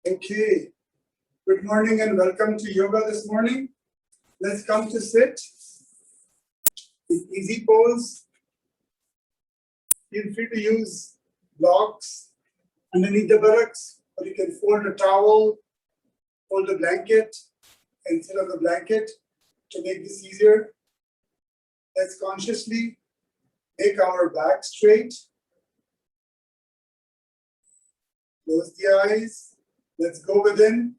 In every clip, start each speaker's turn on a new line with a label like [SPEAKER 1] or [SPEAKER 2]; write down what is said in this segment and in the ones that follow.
[SPEAKER 1] Okay, good morning and welcome to yoga this morning. Let's come to sit. In easy pose. Feel free to use blocks underneath the buttocks, or you can fold a towel, fold a blanket, and sit on the blanket to make this easier. Let's consciously make our back straight. Close the eyes. Let's go within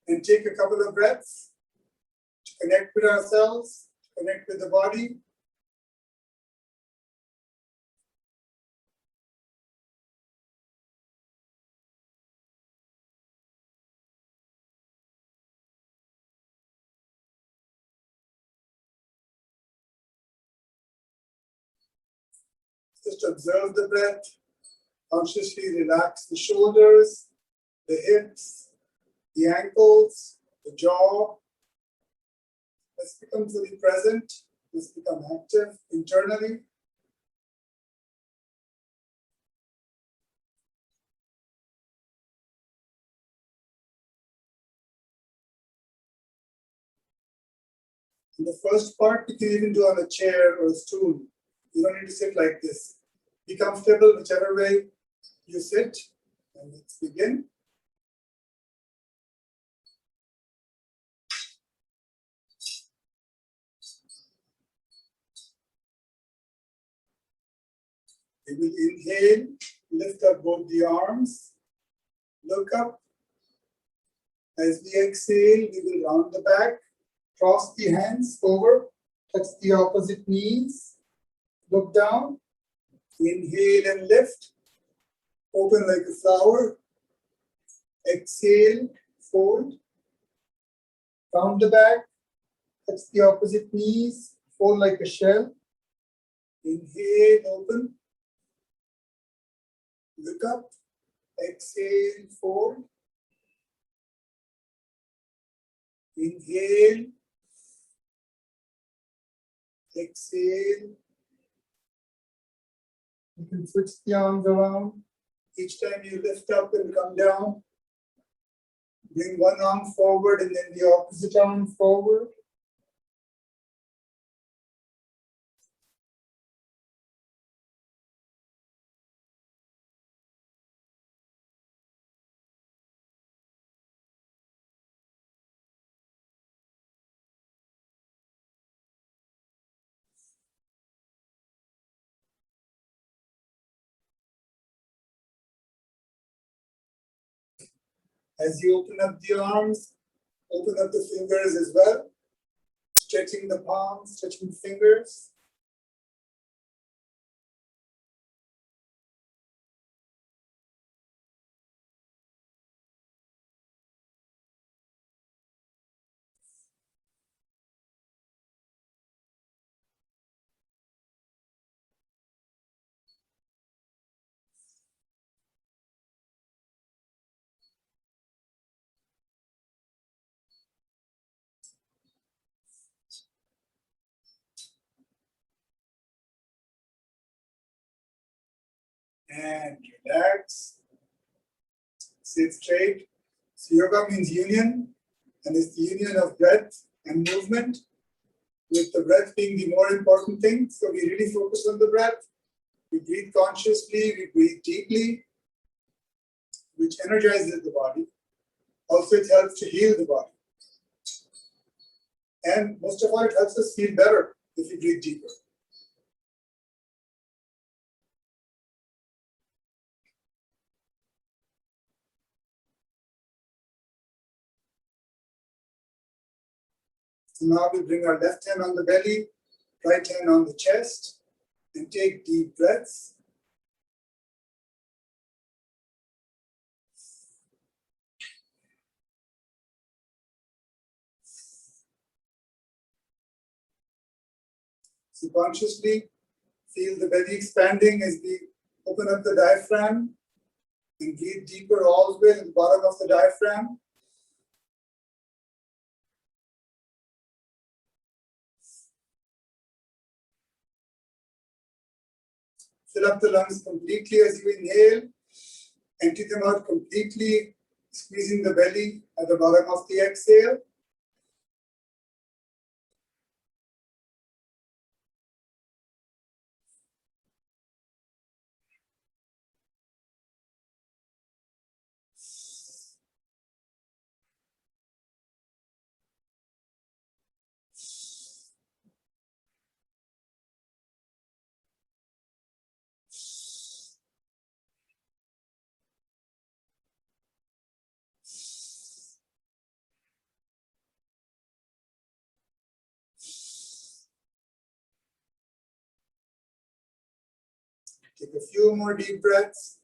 [SPEAKER 1] and take a couple of breaths to connect with ourselves, connect with the body. Just observe the breath. Consciously relax the shoulders, the hips, the ankles, the jaw. Let's become fully present. Let's become active internally. In the first part, you can even do on a chair or a stool. You don't need to sit like this. Be comfortable whichever way you sit. And let's begin. We will inhale, lift up both the arms, look up. As we exhale, we will round the back, cross the hands over, touch the opposite knees, look down, inhale and lift, open like a flower, exhale, fold, round the back, touch the opposite knees, fold like a shell, inhale, open, look up, exhale, fold, inhale, exhale. You can switch the arms around. Each time you lift up and come down, bring one arm forward and then the opposite arm forward. As you open up the arms, open up the fingers as well. Stretching the palms, stretching the fingers. And relax. Sit straight. So yoga means union, and it's the union of breath and movement, with the breath being the more important thing. So we really focus on the breath. We breathe consciously, we breathe deeply, which energizes the body. Also, it helps to heal the body. And most of all, it helps us feel better if we breathe deeper. So now we bring our left hand on the belly, right hand on the chest, and take deep breaths. So consciously feel the belly expanding as we open up the diaphragm and breathe deeper all the way to the bottom of the diaphragm. Fill up the lungs completely as you inhale. Empty them out completely squeezing the belly at the bottom of the exhale. Take a few more deep breaths.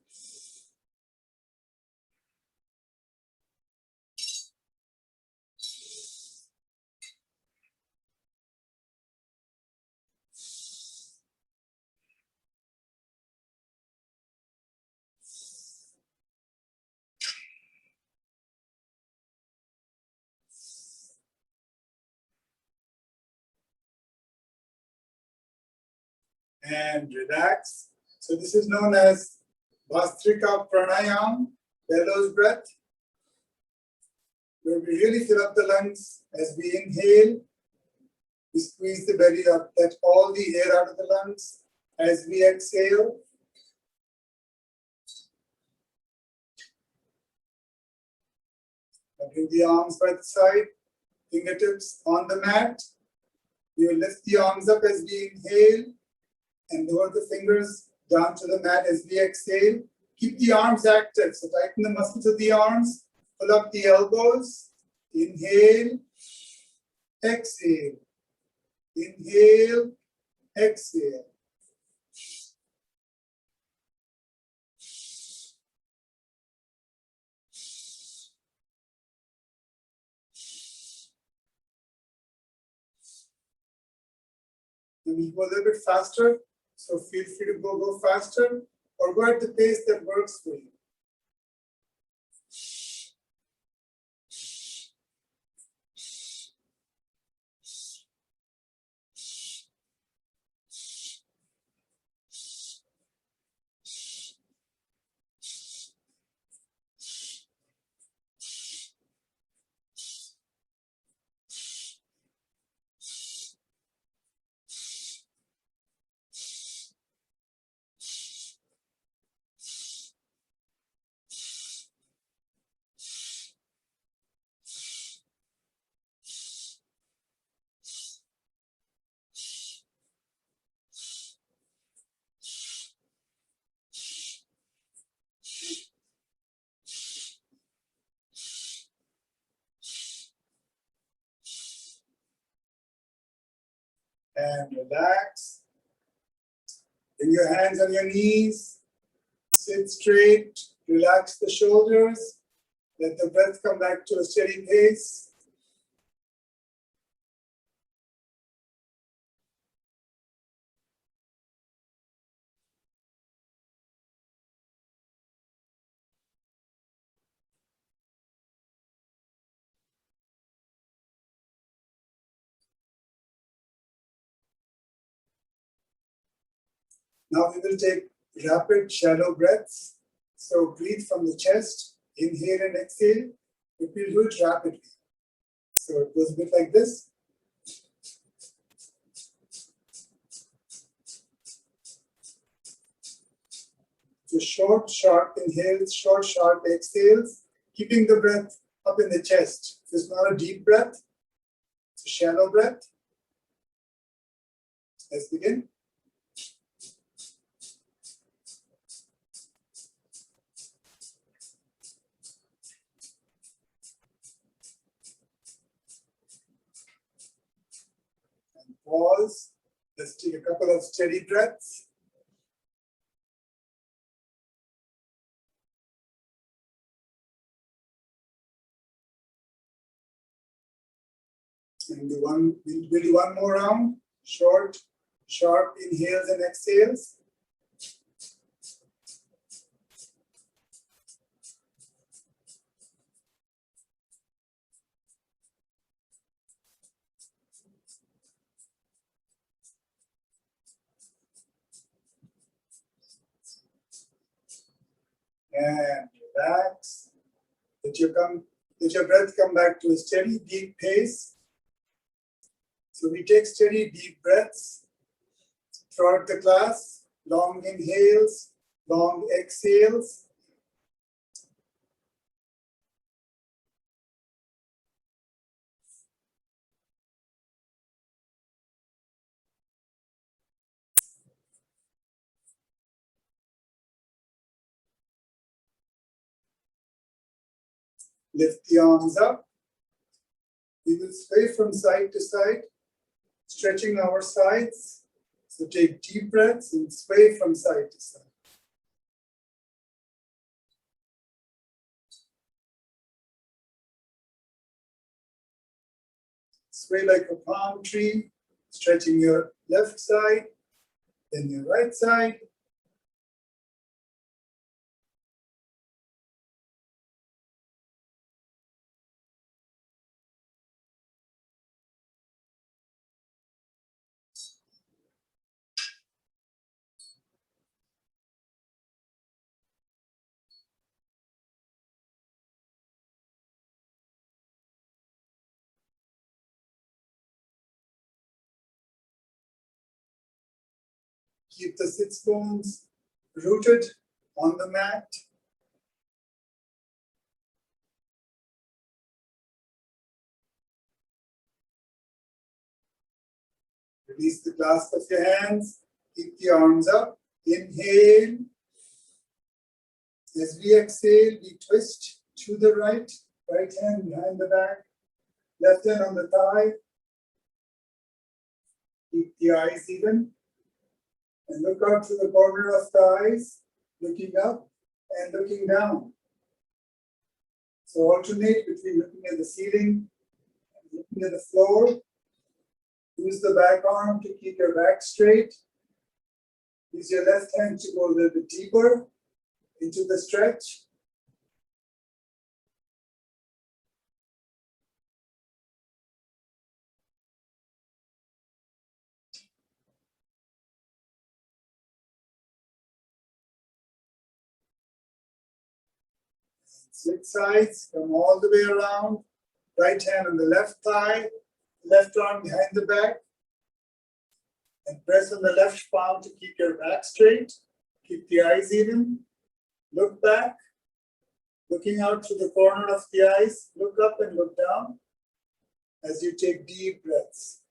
[SPEAKER 1] And relax. So this is known as Vastrika Pranayam, bellows breath, where we really fill up the lungs as we inhale. We squeeze the belly up, let all the air out of the lungs. As we exhale, bring the arms by the side, fingertips on the mat. We will lift the arms up as we inhale and lower the fingers down to the mat as we exhale. Keep the arms active, so tighten the muscles of the arms, pull up the elbows, inhale, exhale, inhale, exhale. And we go a little bit faster, so feel free to go faster or go at the pace that works for you. And relax. Bring your hands on your knees. Sit straight. Relax the shoulders. Let the breath come back to a steady pace. Now we will take rapid, shallow breaths. So breathe from the chest, inhale and exhale, but we'll do it rapidly. So it goes a bit like this. So short, sharp inhales, short, sharp exhales, keeping the breath up in the chest. This is not a deep breath, it's a shallow breath. Let's begin. Pause. Let's take a couple of steady breaths. And we'll do one more round. Short, sharp inhales and exhales. And relax. Let your breath come back to a steady, deep pace. So we take steady, deep breaths throughout the class, long inhales, long exhales. Lift the arms up. We will sway from side to side, stretching our sides. So take deep breaths and sway from side to side. Sway like a palm tree, stretching your left side, then your right side. Keep the sits bones rooted on the mat. Release the clasp of your hands. Keep the arms up. Inhale. As we exhale, we twist to the right. Right hand behind the back. Left hand on the thigh. Keep the eyes even. And look out to the corner of the eyes, looking up and looking down. So alternate between looking at the ceiling and looking at the floor. Use the back arm to keep your back straight. Use your left hand to go a little bit deeper into the stretch. Switch sides, come all the way around. Right hand on the left thigh, left arm behind the back. And press on the left palm to keep your back straight. Keep the eyes even. Look back. Looking out to the corner of the eyes. Look up and look down as you take deep breaths.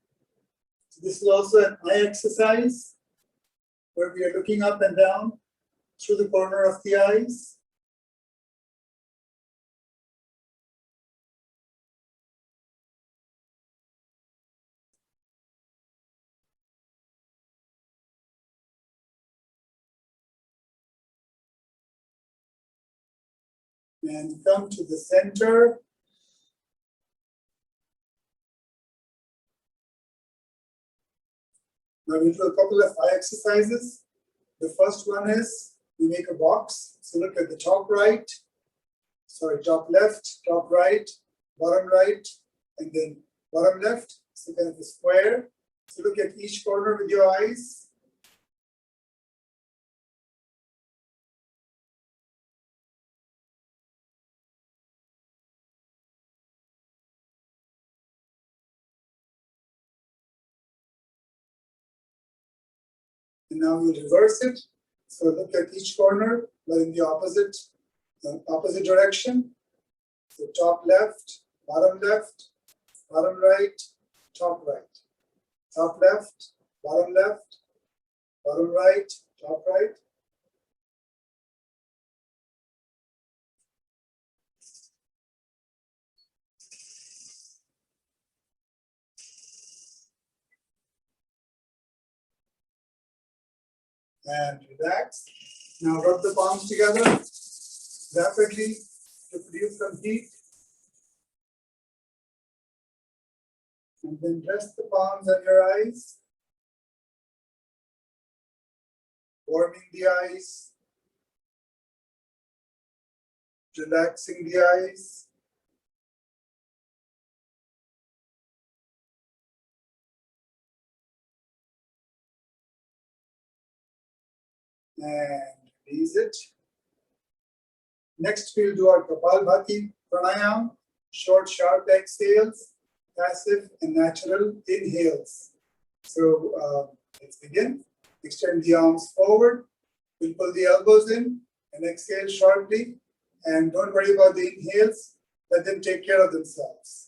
[SPEAKER 1] So this is also an eye exercise where we are looking up and down through the corner of the eyes. And come to the center. Now we do a couple of eye exercises. The first one is we make a box. So look at the top left, top right, bottom right, and then bottom left. So kind of a square. So look at each corner with your eyes. And now we reverse it. So look at each corner, but in the opposite direction. So top left, bottom right, top right. Top left, bottom right, top right. And relax. Now rub the palms together rapidly to produce some heat. And then rest the palms on your eyes. Warming the eyes. Relaxing the eyes. And release it. Next, we'll do our Kapalbhati Pranayam, short, sharp exhales, passive and natural inhales. So let's begin. Extend the arms forward. We'll pull the elbows in and exhale shortly. And don't worry about the inhales. Let them take care of themselves.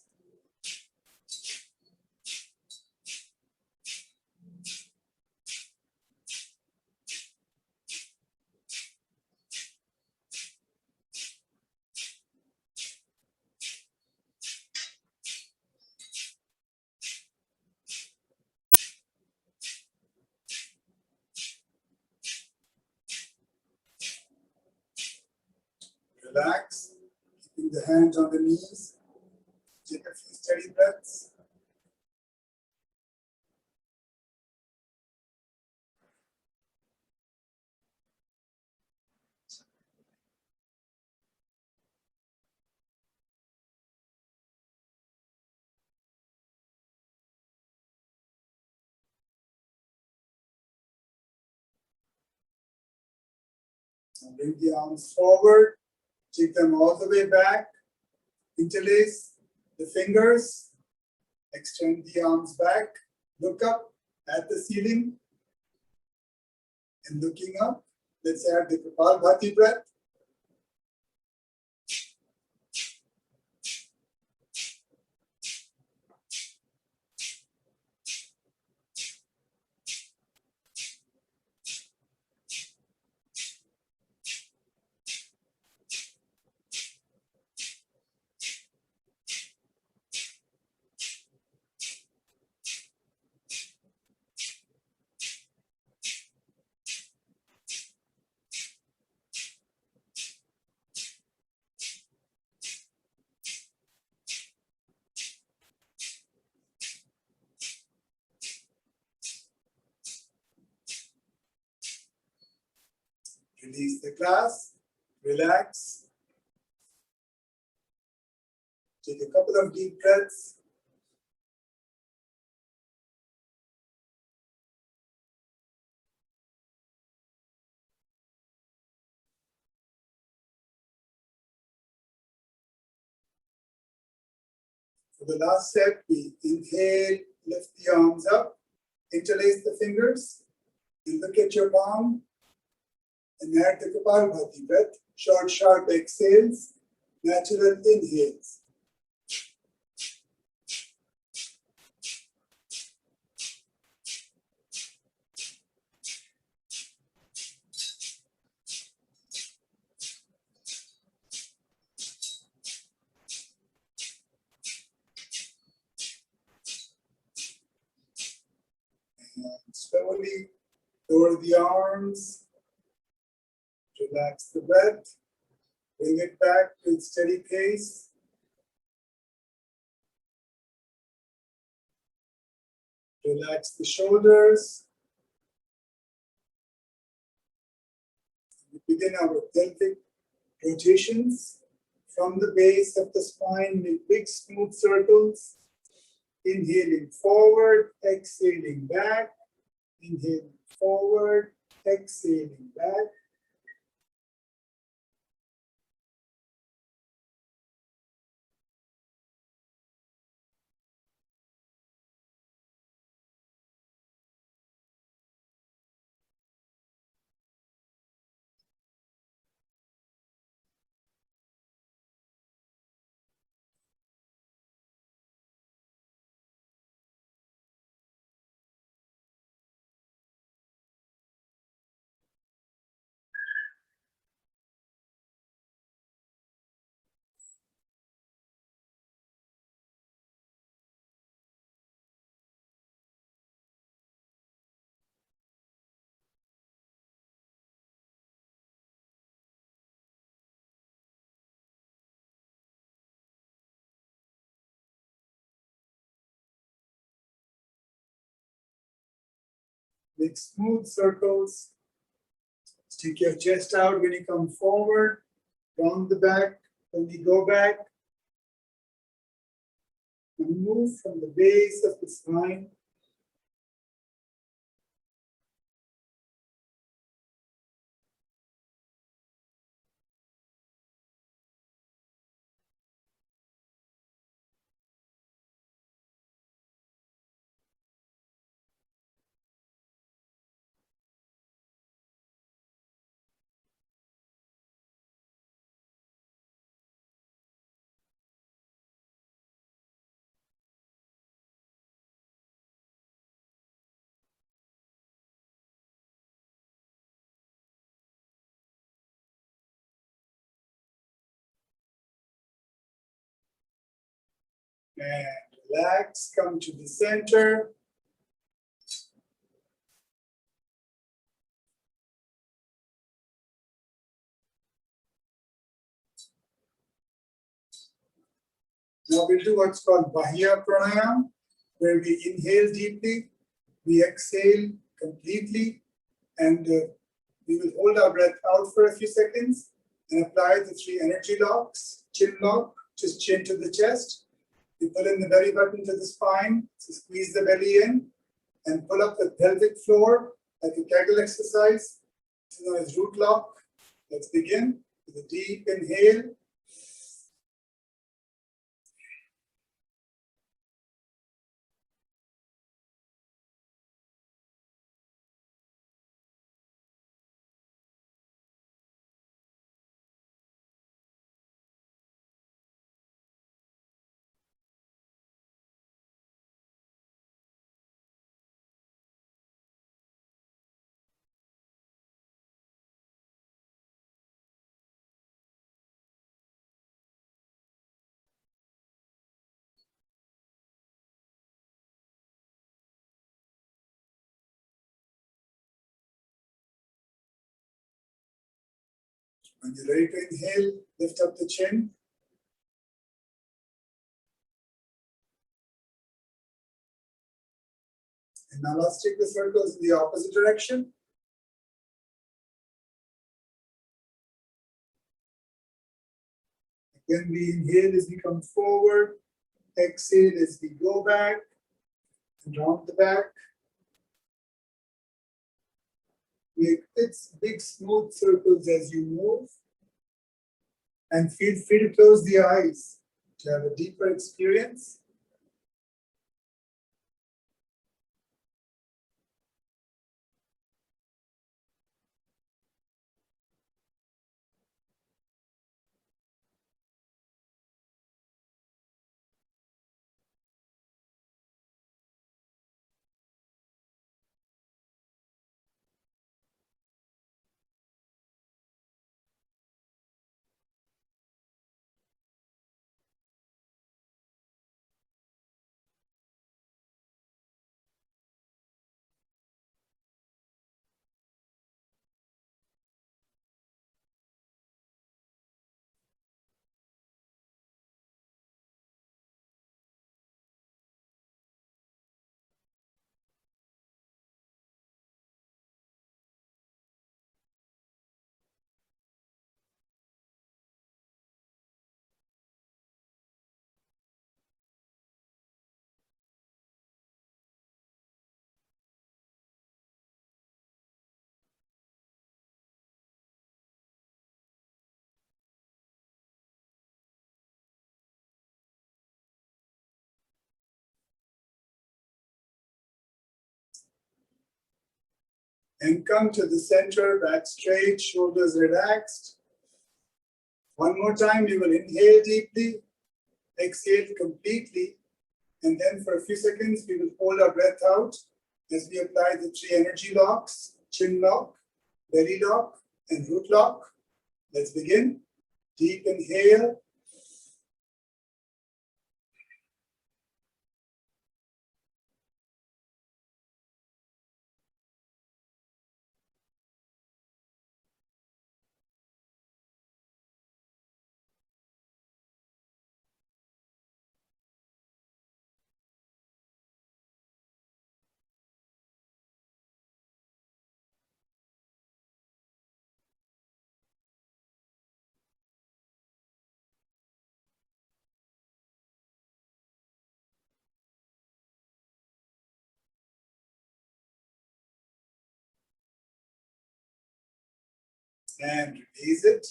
[SPEAKER 1] Relax, keeping the hands on the knees. Take a few steady breaths. And bring the arms forward. Take them all the way back. Interlace the fingers. Extend the arms back. Look up at the ceiling. And looking up, let's add the Kapalbhati breath. Release the class. Relax. Take a couple of deep breaths. For the last step, we inhale, lift the arms up, interlace the fingers, and look at your palm, and add the Kapalbhati breath, short, sharp exhales, natural inhales. And slowly lower the arms, relax the breath, bring it back to its steady pace. Relax the shoulders. We begin our pelvic rotations. From the base of the spine, make big smooth circles. Inhaling forward, exhaling back. Inhaling forward, exhaling back. Make smooth circles. Stick your chest out when you come forward. Round the back when we go back. And move from the base of the spine. And relax, come to the center. Now we'll do what's called Bahya Pranayam, where we inhale deeply, we exhale completely, and we will hold our breath out for a few seconds and apply the 3 energy locks. Chin lock, just chin to the chest. We pull in the belly button to the spine, so squeeze the belly in, and pull up the pelvic floor like a Kegel exercise. It's known as root lock. Let's begin with a deep inhale. When you're ready to inhale, lift up the chin. And now let's take the circles in the opposite direction. Again, we inhale as we come forward, exhale as we go back, and round the back. Make big smooth circles as you move. And feel free to close the eyes to have a deeper experience. And come to the center, back straight, shoulders relaxed. One more time, we will inhale deeply, exhale completely, and then for a few seconds, we will hold our breath out as we apply the 3 energy locks, chin lock, belly lock, and root lock. Let's begin. Deep inhale. And release it.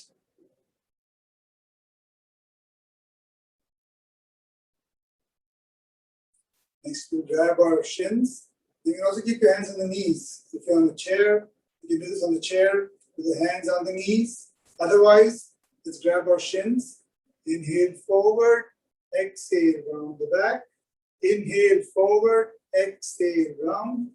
[SPEAKER 1] Next, we'll grab our shins. You can also keep your hands on the knees. If you're on a chair, you can do this on the chair with the hands on the knees. Otherwise, let's grab our shins. Inhale forward, exhale round the back. Inhale forward, exhale round.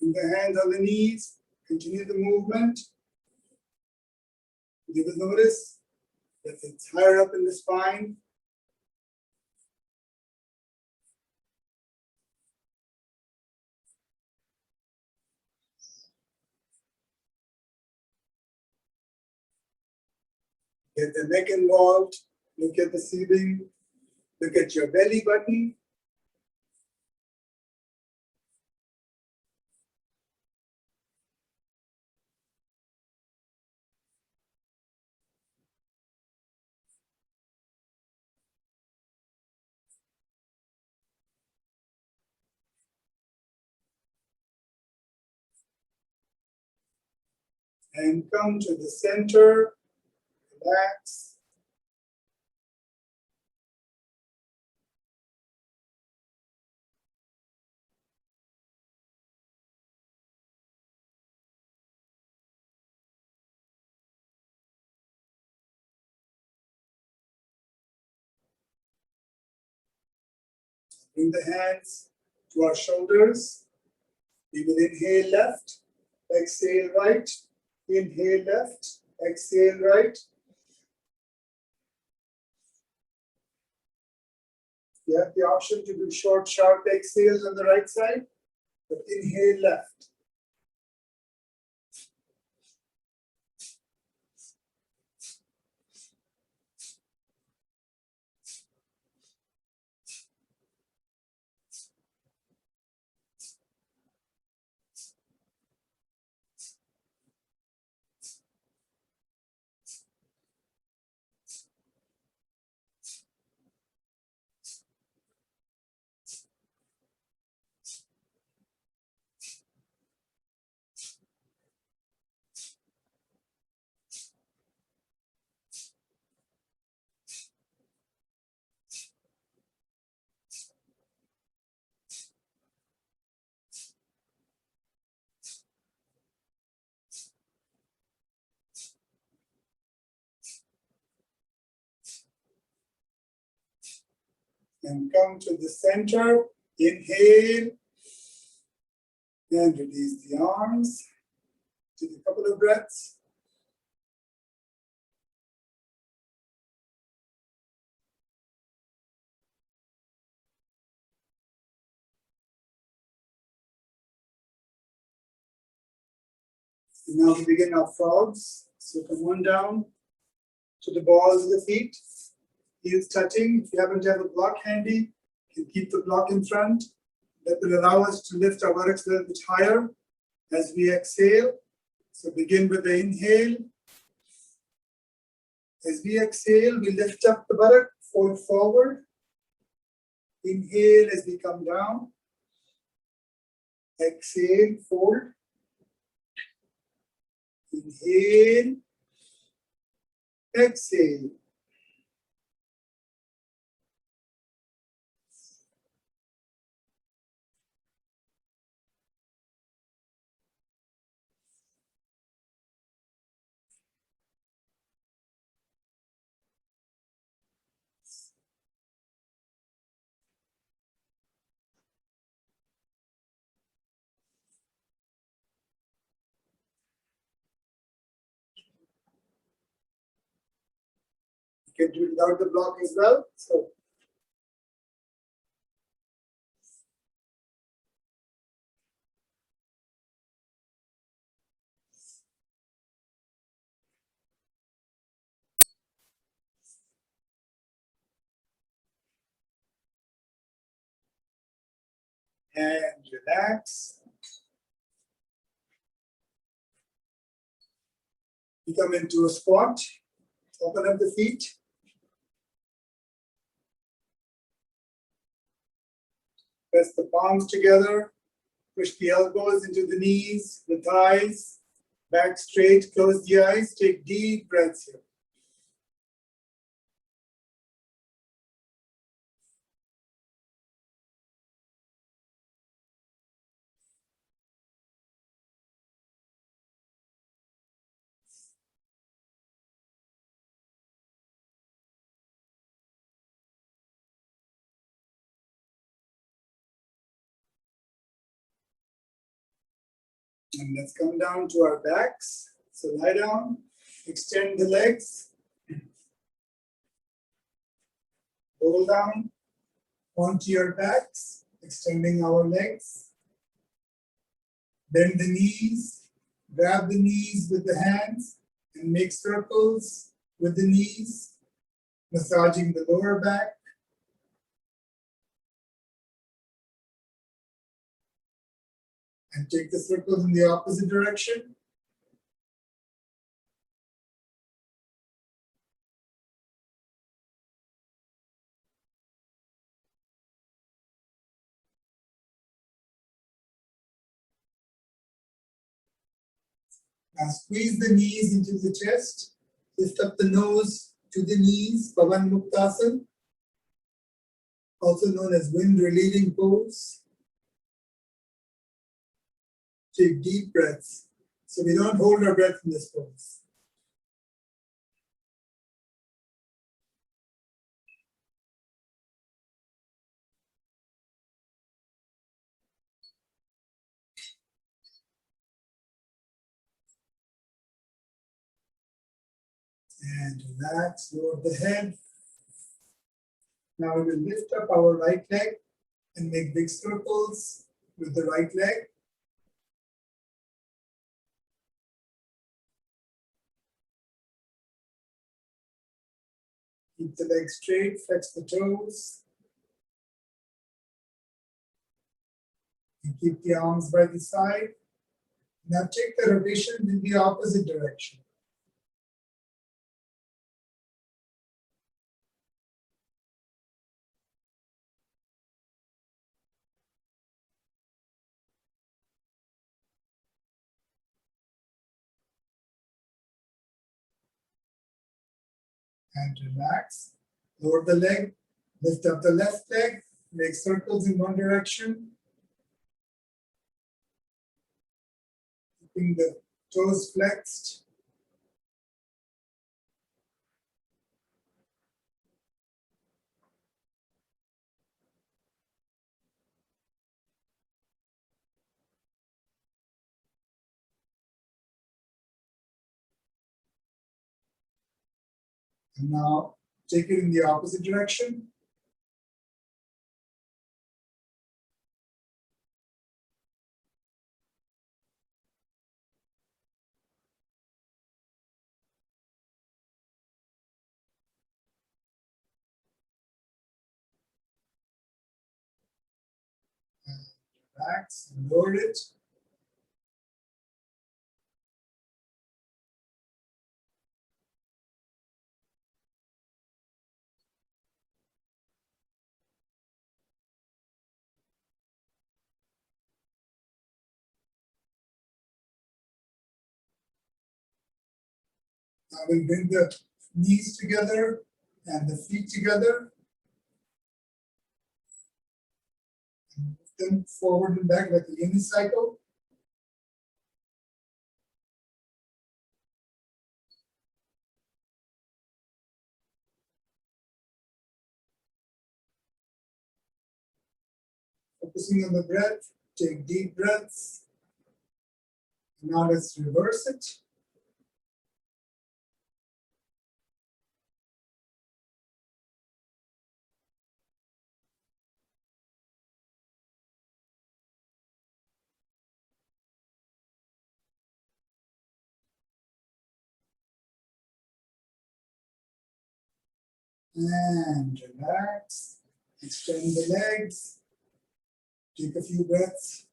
[SPEAKER 1] Bring the hands on the knees. Continue the movement. You will notice that it's higher up in the spine. Get the neck involved. Look at the ceiling. Look at your belly button. And come to the center. Relax. Bring the hands to our shoulders. We will inhale left, exhale right, inhale left, exhale right. You have the option to do short, sharp exhales on the right side, but inhale left. And come to the center, inhale, and release the arms. Take a couple of breaths. And now we begin our frogs. So come on down to the balls of the feet, heels touching. If you happen to have a block handy, you can keep the block in front. That will allow us to lift our buttocks a little bit higher as we exhale. So begin with the inhale. As we exhale, we lift up the buttock, fold forward. Inhale as we come down. Exhale, fold. Inhale. Exhale. You can do it without the block as well. So and relax. You come into a squat. Open up the feet. Press the palms together. Push the elbows into the knees, the thighs. Back straight. Close the eyes. Take deep breaths here. And let's come down to our backs. So lie down, extend the legs, roll down onto your backs, extending our legs. Bend the knees, grab the knees with the hands and make circles with the knees, massaging the lower back. And take the circles in the opposite direction. Now squeeze the knees into the chest. Lift up the nose to the knees, Pavan Muktasana, also known as wind relieving pose. Take deep breaths. So we don't hold our breath in this pose. And relax, lower the head. Now we will lift up our right leg and make big circles with the right leg. Keep the leg straight, flex the toes. And keep the arms by the side. Now take the rotation in the opposite direction. And relax. Lower the leg, lift up the left leg, make circles in one direction. Keeping the toes flexed. And now take it in the opposite direction. And relax, lower it. Now we'll bring the knees together and the feet together. And move them forward and back like a unicycle. Focusing on the breath, take deep breaths. Now let's reverse it. And relax, extend the legs, take a few breaths.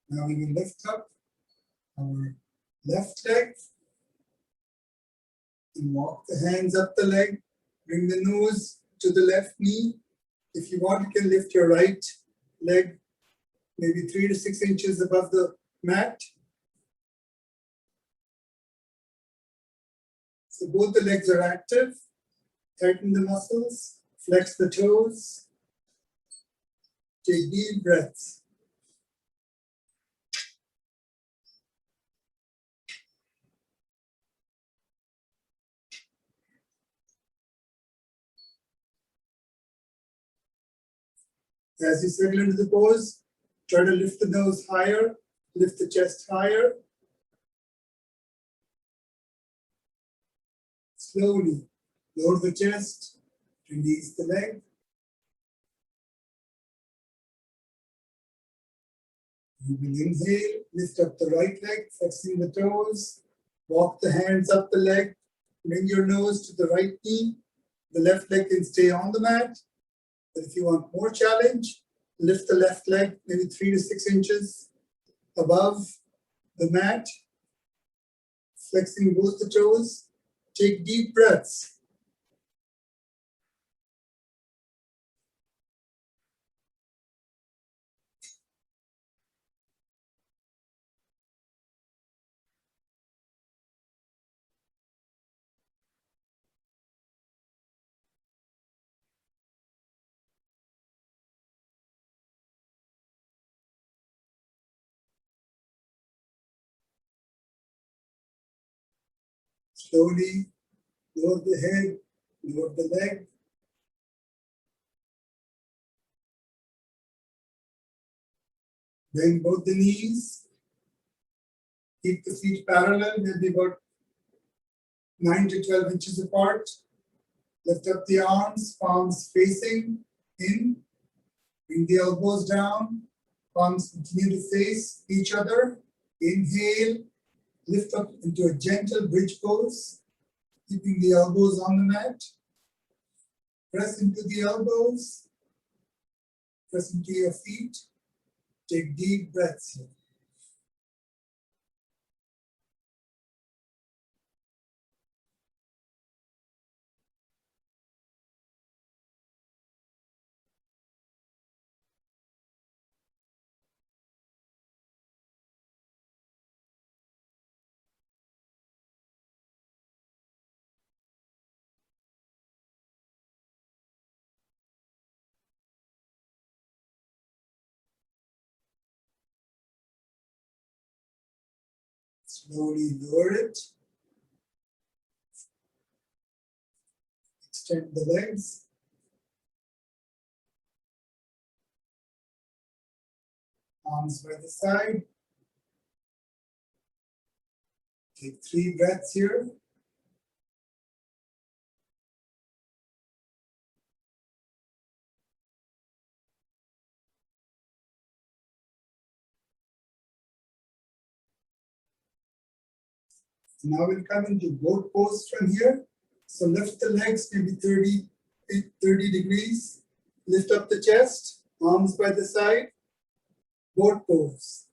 [SPEAKER 1] Now we will lift up our left leg and walk the hands up the leg, bring the nose to the left knee. If you want, you can lift your right leg maybe 3 to 6 inches above the mat. So both the legs are active. Tighten the muscles, flex the toes. Take deep breaths. As you settle into the pose, try to lift the nose higher, lift the chest higher. Slowly lower the chest, release the leg. You will inhale, lift up the right leg, flexing the toes, walk the hands up the leg, bring your nose to the right knee. The left leg can stay on the mat. But if you want more challenge, lift the left leg maybe 3 to 6 inches above the mat, flexing both the toes. Take deep breaths. Slowly lower the head, lower the leg. Bend both the knees. Keep the feet parallel, maybe about 9 to 12 inches apart. Lift up the arms, palms facing in. Bring the elbows down. Palms continue to face each other. Inhale, lift up into a gentle bridge pose, keeping the elbows on the mat. Press into the elbows. Press into your feet. Take deep breaths here. Slowly lower it. Extend the legs. Arms by the side. Take 3 breaths here. Now we'll come into boat pose from here. So lift the legs maybe 30 degrees. Lift up the chest, arms by the side. Boat pose.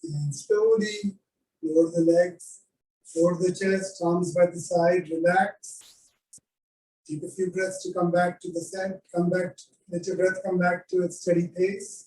[SPEAKER 1] And slowly lower the legs, lower the chest, arms by the side, relax. Take a few breaths to come back to the center, let your breath come back to its steady pace.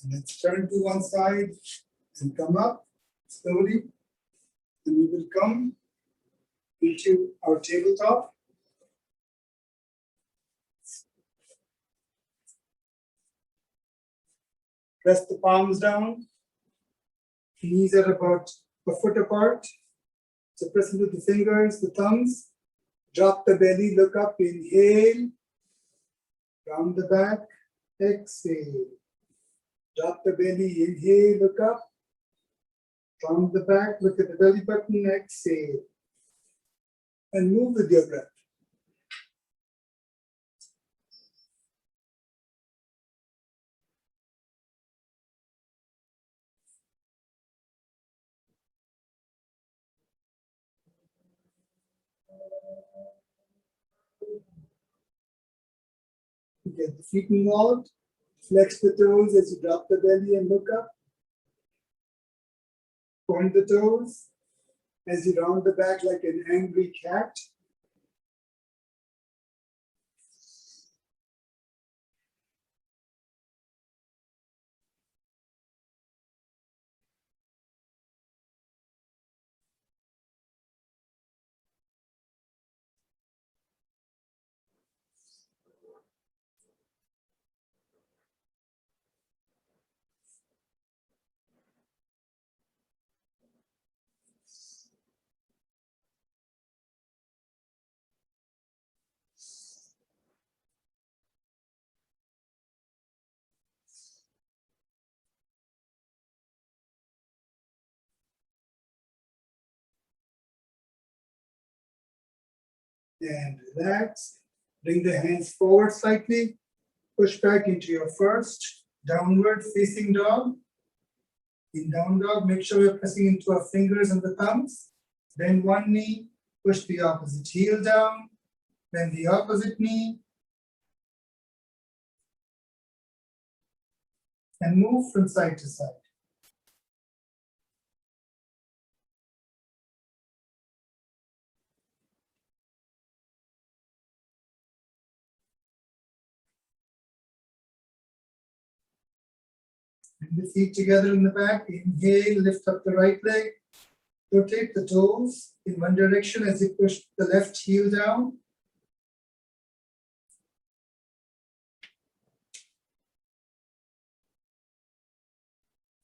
[SPEAKER 1] And let's turn to one side and come up slowly. And we will come into our tabletop. Press the palms down. Knees are about a foot apart. So press into the fingers, the thumbs. Drop the belly, look up, inhale. Round the back, exhale. Drop the belly, inhale, look up. Round the back, look at the belly button, exhale. And move with your breath. get the feet involved. Flex the toes as you drop the belly and look up. Point the toes as you round the back like an angry cat. And relax. Bring the hands forward slightly. Push back into your first downward facing dog. In down dog, make sure you're pressing into our fingers and the thumbs. Bend one knee, push the opposite heel down. Bend the opposite knee. And move from side to side. Bring the feet together in the back. Inhale, lift up the right leg. Rotate the toes in one direction as you push the left heel down.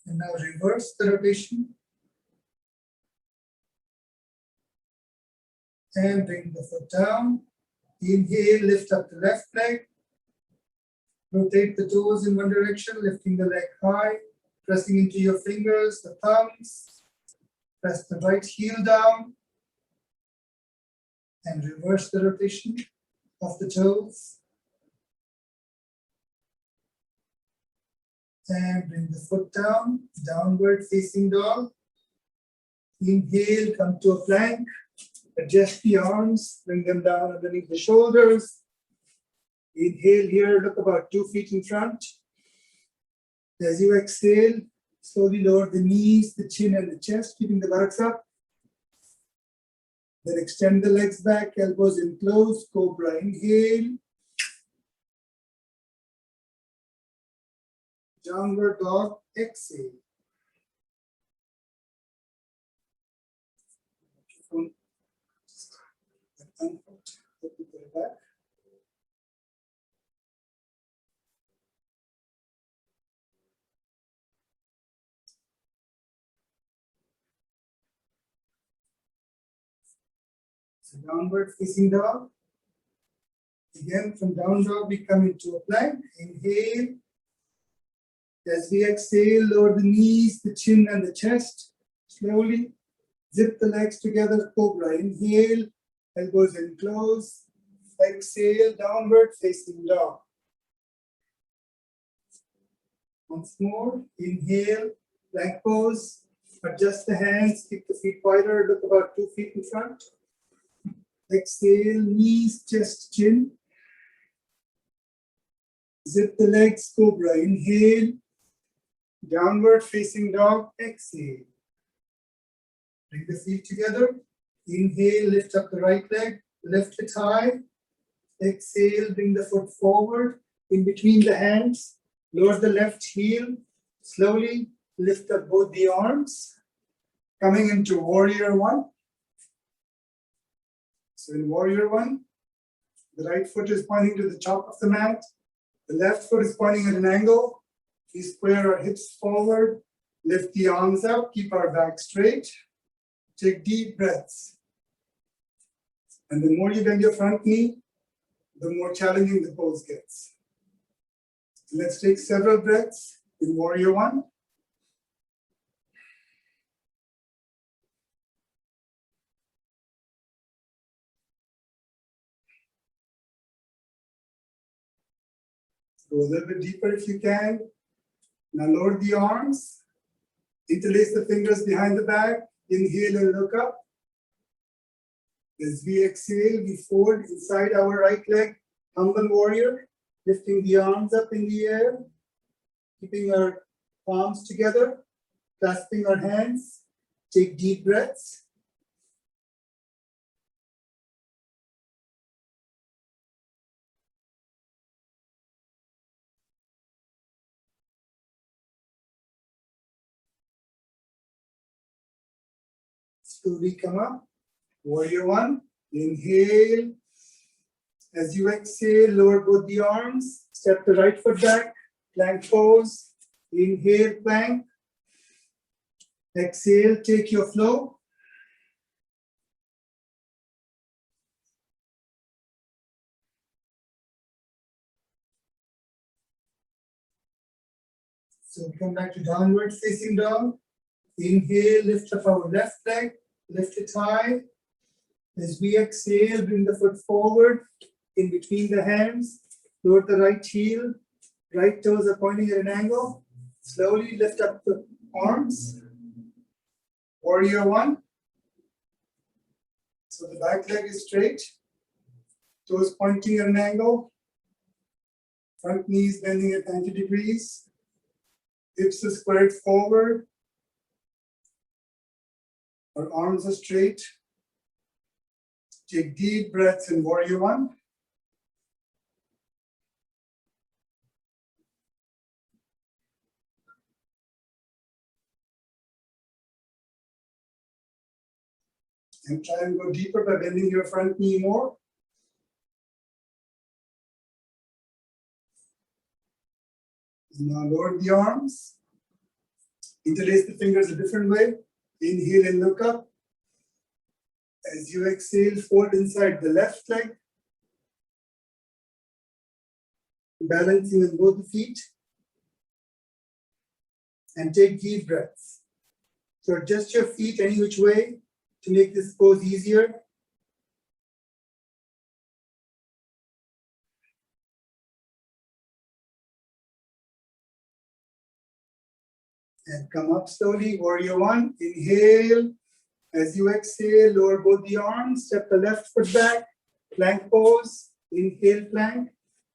[SPEAKER 1] And now reverse the rotation. And bring the foot down. Inhale, lift up the left leg. Rotate the toes in one direction, lifting the leg high, pressing into your fingers, the thumbs. Press the right heel down. And reverse the rotation of the toes. And bring the foot down, downward facing dog. Inhale, come to a plank. Adjust the arms, bring them down underneath the shoulders. Inhale here, look about 2 feet in front. As you exhale, slowly lower the knees, the chin, and the chest, keeping the buttocks up. Then extend the legs back, elbows in close, cobra. Inhale. Downward dog, exhale. Back. So downward facing dog. Again, from down dog, we come into a plank. Inhale. As we exhale, lower the knees, the chin, and the chest. Slowly zip the legs together, cobra. Inhale, elbows in close. Exhale, downward facing dog. Once more, inhale, plank pose. Adjust the hands, keep the feet wider, look about 2 feet in front. Exhale, knees, chest, chin. Zip the legs, cobra. Inhale, downward facing dog. Exhale. Bring the feet together. Inhale, lift up the right leg, lift it high. Exhale, bring the foot forward in between the hands. Lower the left heel. Slowly lift up both the arms. Coming into warrior one. So in warrior one, the right foot is pointing to the top of the mat. The left foot is pointing at an angle. We square our hips forward. Lift the arms up. Keep our back straight. Take deep breaths. And the more you bend your front knee, the more challenging the pose gets. Let's take several breaths in warrior one. Go a little bit deeper if you can. Now lower the arms. Interlace the fingers behind the back. Inhale and look up. As we exhale, we fold inside our right leg, humble warrior. Lifting the arms up in the air, keeping our palms together, clasping our hands. Take deep breaths. Slowly come up. Warrior one. Inhale. As you exhale, lower both the arms. Step the right foot back. Plank pose. Inhale, plank. Exhale, take your flow. So we come back to downward facing dog. Inhale, lift up our left leg, lift it high. As we exhale, bring the foot forward in between the hands. Lower the right heel, right toes are pointing at an angle. Slowly lift up the arms. Warrior one. So the back leg is straight, toes pointing at an angle. Front knees bending at 90 degrees. Hips are squared forward. Our arms are straight. Take deep breaths in warrior one. And try and go deeper by bending your front knee more. And now lower the arms. Interlace the fingers a different way. Inhale and look up. As you exhale, fold inside the left leg. Balancing with both the feet. And take deep breaths. So adjust your feet any which way to make this pose easier. And come up slowly, warrior one. Inhale. As you exhale, lower both the arms, step the left foot back, plank pose. Inhale, plank.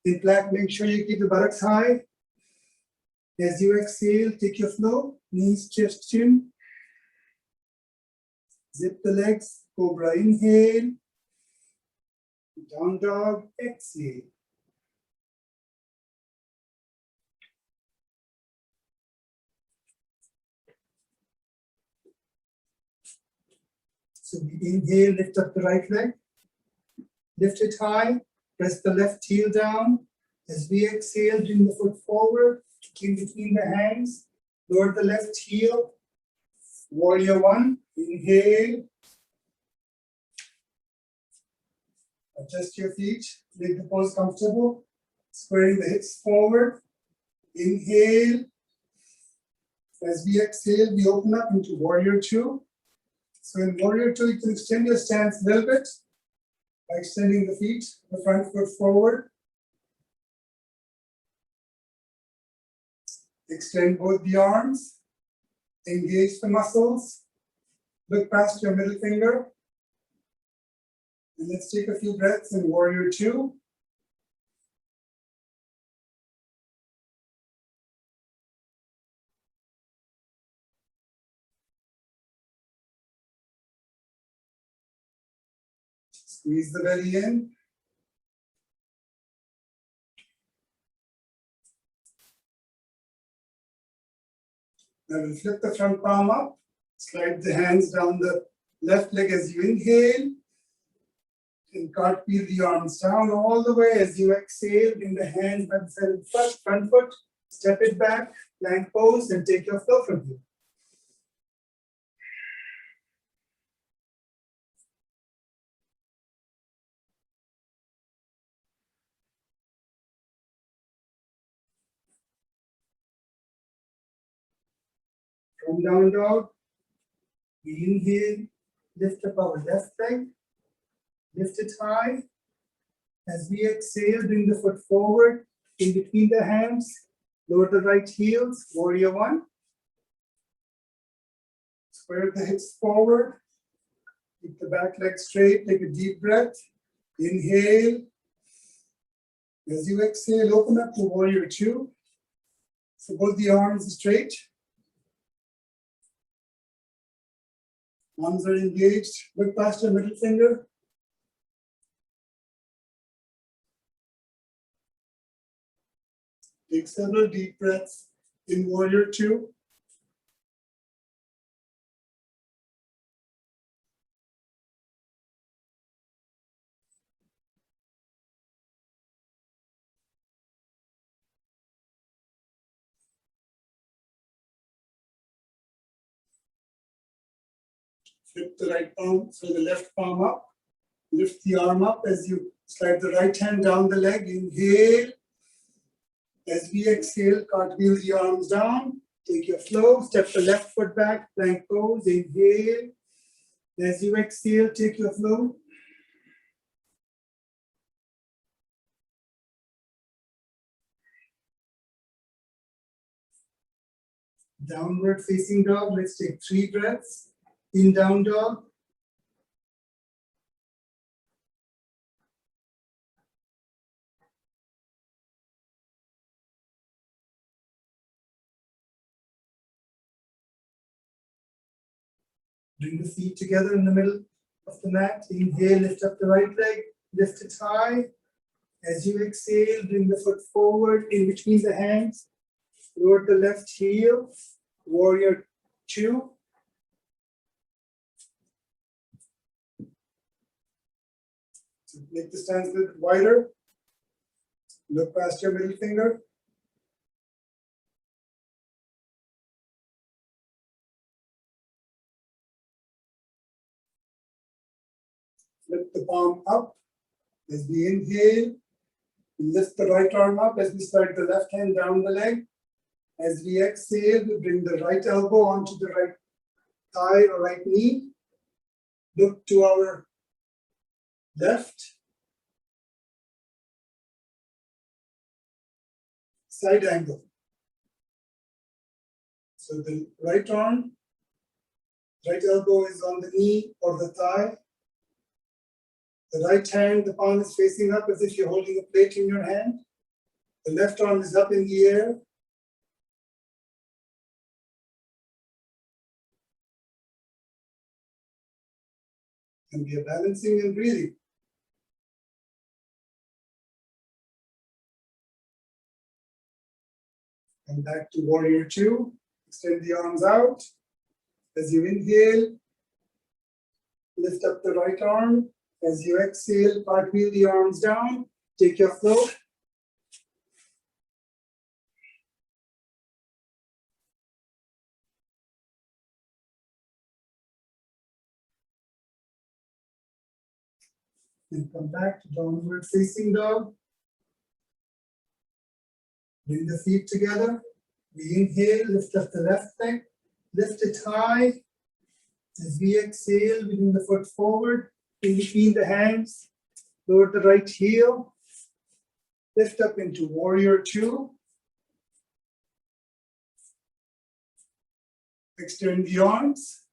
[SPEAKER 1] In plank, make sure you keep the buttocks high. As you exhale, take your flow, knees, chest, chin. Zip the legs, cobra, inhale. Down dog, exhale. So we inhale, lift up the right leg. Lift it high, press the left heel down. As we exhale, bring the foot forward, in between the hands. Lower the left heel. Warrior one, inhale. Adjust your feet, make the pose comfortable. Squaring the hips forward. Inhale. As we exhale, we open up into warrior two. So in warrior two, you can extend your stance a little bit by extending the feet, the front foot forward. Extend both the arms. Engage the muscles. Look past your middle finger. And let's take a few breaths in warrior two. Squeeze the belly in. Now we'll flip the front palm up. Slide the hands down the left leg as you inhale. And cartwheel the arms down all the way as you exhale. Bring the hands by the side of the front foot. Step it back, plank pose, and take your flow from here. From down dog, we inhale, lift up our left leg, lift it high. As we exhale, bring the foot forward, in between the hands, lower the right heels, warrior one. Square the hips forward, keep the back leg straight, take a deep breath. Inhale. As you exhale, open up to warrior two. So both the arms straight. Arms are engaged. Look past your middle finger. Take several deep breaths in warrior two. Flip the right palm, so the left palm up. Lift the arm up as you slide the right hand down the leg. Inhale. As we exhale, cartwheel the arms down. Take your flow. Step the left foot back. Plank pose. Inhale. As you exhale, take your flow. Downward facing dog. Let's take 3 breaths. In down dog. Bring the feet together in the middle of the mat. Inhale, lift up the right leg, lift it high. As you exhale, bring the foot forward in between the hands. Lower the left heel, warrior two. So make the stance a little wider. Look past your middle finger. Flip the palm up. As we inhale, lift the right arm up as we slide the left hand down the leg. As we exhale, we bring the right elbow onto the right thigh or right knee. Look to our left. Side angle. So the right arm, right elbow is on the knee or the thigh. The right hand, the palm is facing up as if you're holding a plate in your hand. The left arm is up in the air. And we are balancing and breathing. And back to warrior two. Extend the arms out. As you inhale, lift up the right arm. As you exhale, cartwheel the arms down. Take your flow. And come back to downward facing dog. Bring the feet together. We inhale, lift up the left leg. Lift it high. As we exhale, we bring the foot forward in between the hands. Lower the right heel. Lift up into warrior two. Extend the arms.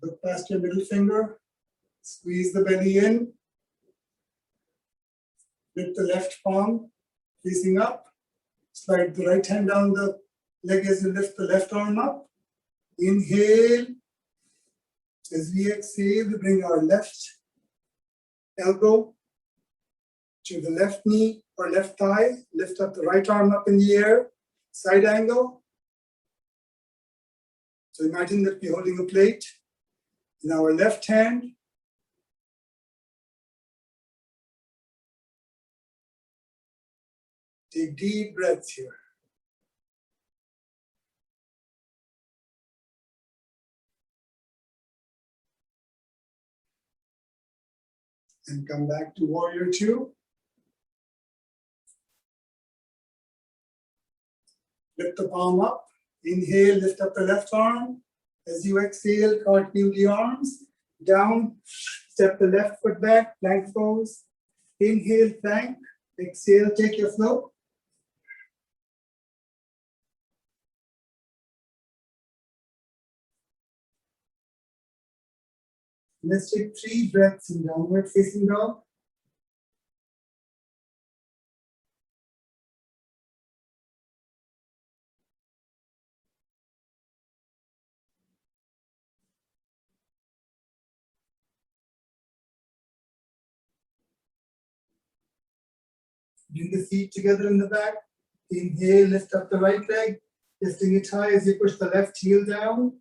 [SPEAKER 1] Look past your middle finger. Squeeze the belly in. Lift the left palm facing up. Slide the right hand down the leg as you lift the left arm up. Inhale. As we exhale, we bring our left elbow to the left knee or left thigh. Lift up the right arm up in the air. Side angle. So imagine that we're holding a plate in our left hand. Take deep breaths here. And come back to warrior two. Lift the palm up. Inhale, lift up the left arm. As you exhale, cartwheel the arms. Down, step the left foot back, plank pose. Inhale, plank. Exhale, take your flow. Let's take 3 breaths in downward facing dog. Bring the feet together in the back. Inhale, lift up the right leg, lifting it high as you push the left heel down.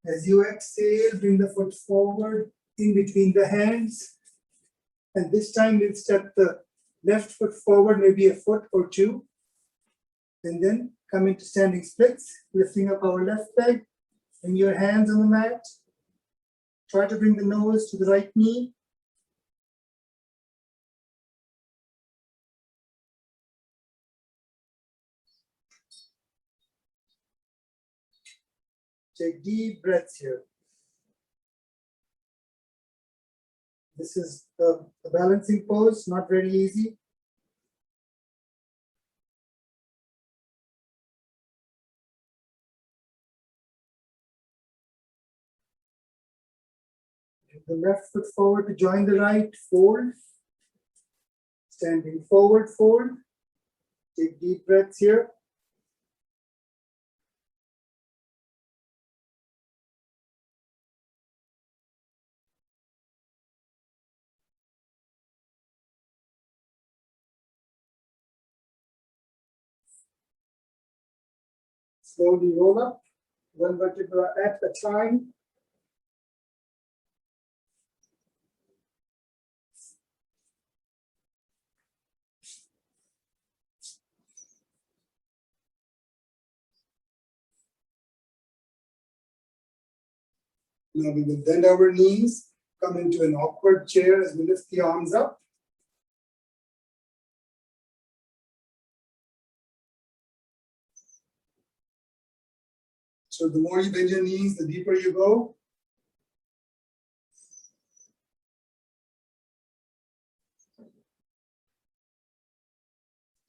[SPEAKER 1] As you exhale, bring the foot forward in between the hands. And this time we'll step the left foot forward, maybe a foot or 2. And then come into standing splits, lifting up our left leg. Bring your hands on the mat. Try to bring the nose to the right knee. Take deep breaths here. This is a balancing pose, not very easy. The left foot forward to join the right, fold. Standing forward, fold. Take deep breaths here. Slowly roll up, one vertebra at a time. Now we will bend our knees, come into an awkward chair as we lift the arms up. So the more you bend your knees, the deeper you go.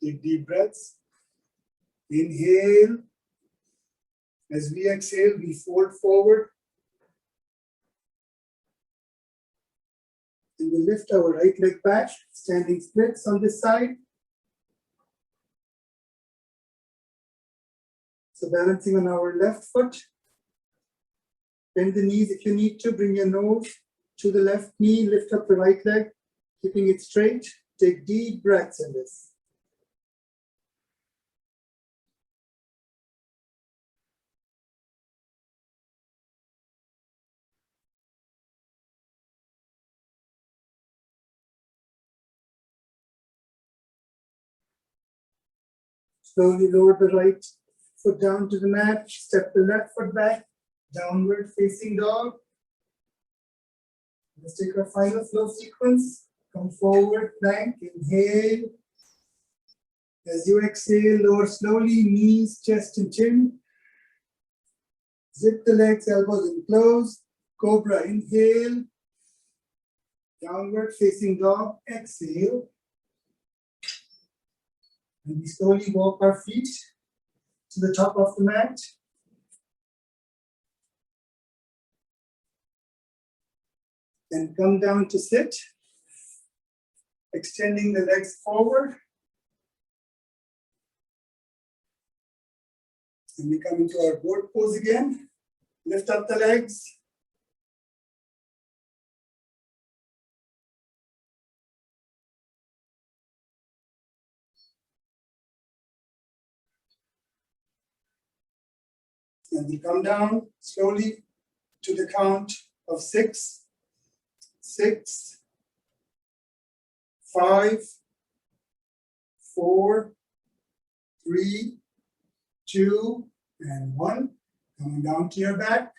[SPEAKER 1] Take deep breaths. Inhale. As we exhale, we fold forward. And we lift our right leg back, standing splits on this side. So balancing on our left foot. Bend the knees if you need to. Bring your nose to the left knee. Lift up the right leg, keeping it straight. Take deep breaths in this. Slowly lower the right foot down to the mat. Step the left foot back. Downward facing dog. Let's take our final flow sequence. Come forward, plank, inhale. As you exhale, lower slowly, knees, chest, and chin. Zip the legs, elbows in close. Cobra, inhale. Downward facing dog, exhale. And we slowly walk our feet to the top of the mat. And come down to sit. Extending the legs forward. And we come into our boat pose again. Lift up the legs. And we come down slowly to the count of 6. 6, 5, 4, 3, 2, and 1. Coming down to your back.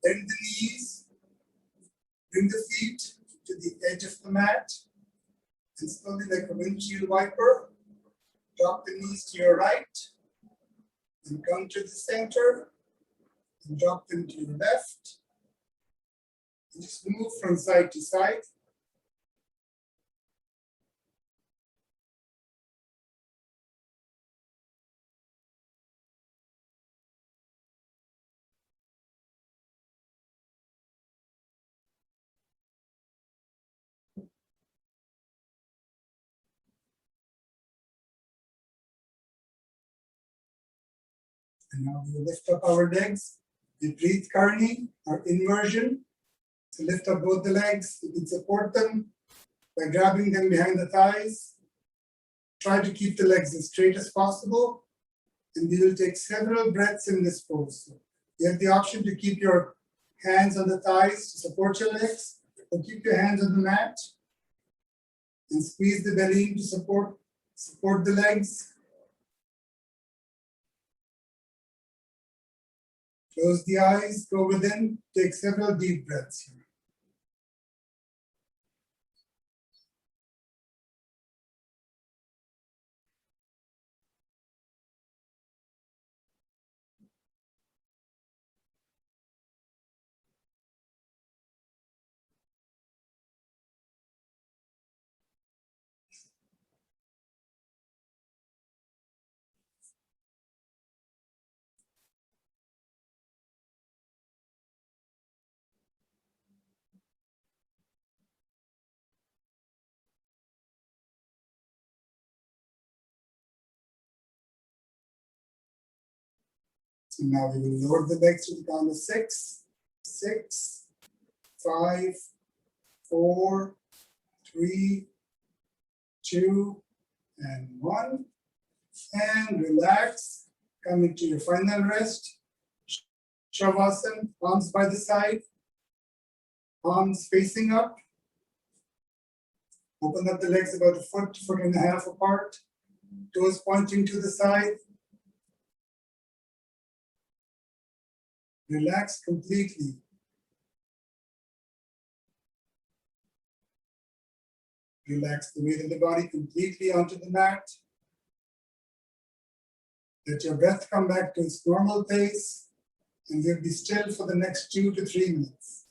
[SPEAKER 1] Bend the knees. Bring the feet to the edge of the mat. And slowly, like a windshield wiper, drop the knees to your right, and come to the center, and drop them to your left. And just move from side to side. And now we lift up our legs. We breathe Karni, our inversion. So lift up both the legs. You can support them by grabbing them behind the thighs. Try to keep the legs as straight as possible. And we will take several breaths in this pose. So you have the option to keep your hands on the thighs to support your legs, or keep your hands on the mat and squeeze the belly to support the legs. Close the eyes, go within, take several deep breaths here. And now we will lower the legs to the count of 6, 6, 5, 4, 3, 2, and 1. And relax. Come into your final rest. Shavasana, palms by the side, palms facing up. Open up the legs about a foot, foot and a half apart. Toes pointing to the side. Relax completely. Relax the weight of the body completely onto the mat. Let your breath come back to its normal pace, and we'll be still for the next 2 to 3 minutes.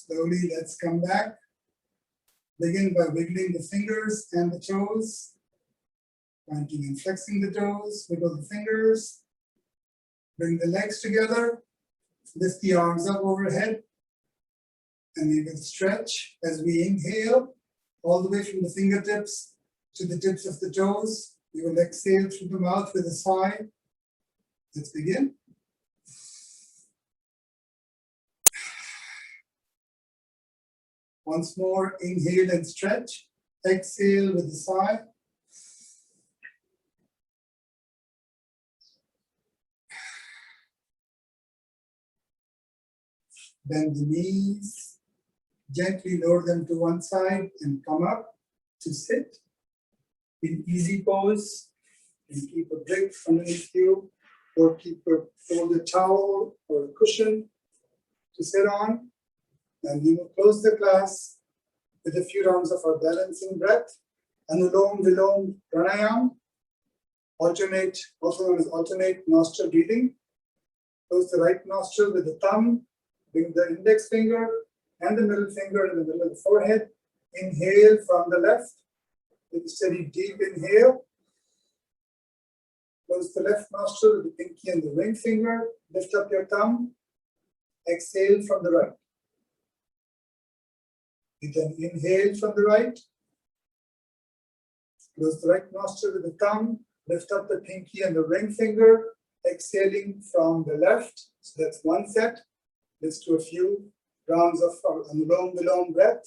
[SPEAKER 1] Slowly, let's come back. Begin by wiggling the fingers and the toes. Pointing and flexing the toes, wiggle the fingers. Bring the legs together. Lift the arms up overhead. And we will stretch as we inhale all the way from the fingertips to the tips of the toes. We will exhale through the mouth with a sigh. Let's begin. Once more, inhale and stretch. Exhale with a sigh. Bend the knees. Gently lower them to one side and come up to sit in easy pose. And keep a brick underneath you, or keep a folded towel or a cushion to sit on. And we will close the class with a few rounds of our balancing breath. Anulom Vilom Pranayam. Alternate, also known as alternate nostril breathing. Close the right nostril with the thumb. Bring the index finger and the middle finger in the middle of the forehead. Inhale from the left with a steady deep inhale. Close the left nostril with the pinky and the ring finger. Lift up your thumb. Exhale from the right. You then inhale from the right. Close the right nostril with the thumb. Lift up the pinky and the ring finger. Exhaling from the left. So that's one set. Let's do a few rounds of Anulom Vilom breath.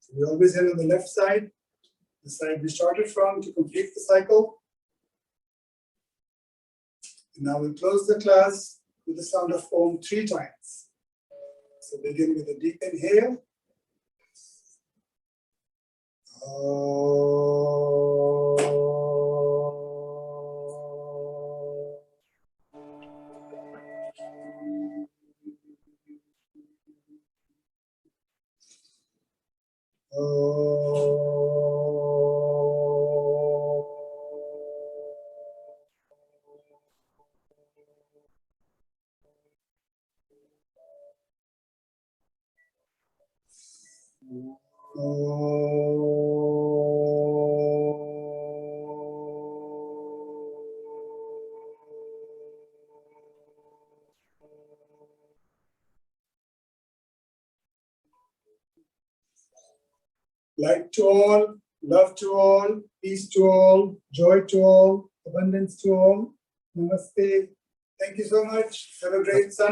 [SPEAKER 1] So we always end on the left side, the side we started from to complete the cycle. And now we'll close the class with the sound of Om 3 times. So begin with a deep inhale. Light to all, love to all, peace to all, joy to all, abundance to all. Namaste. Thank you so much. Have a great Sunday.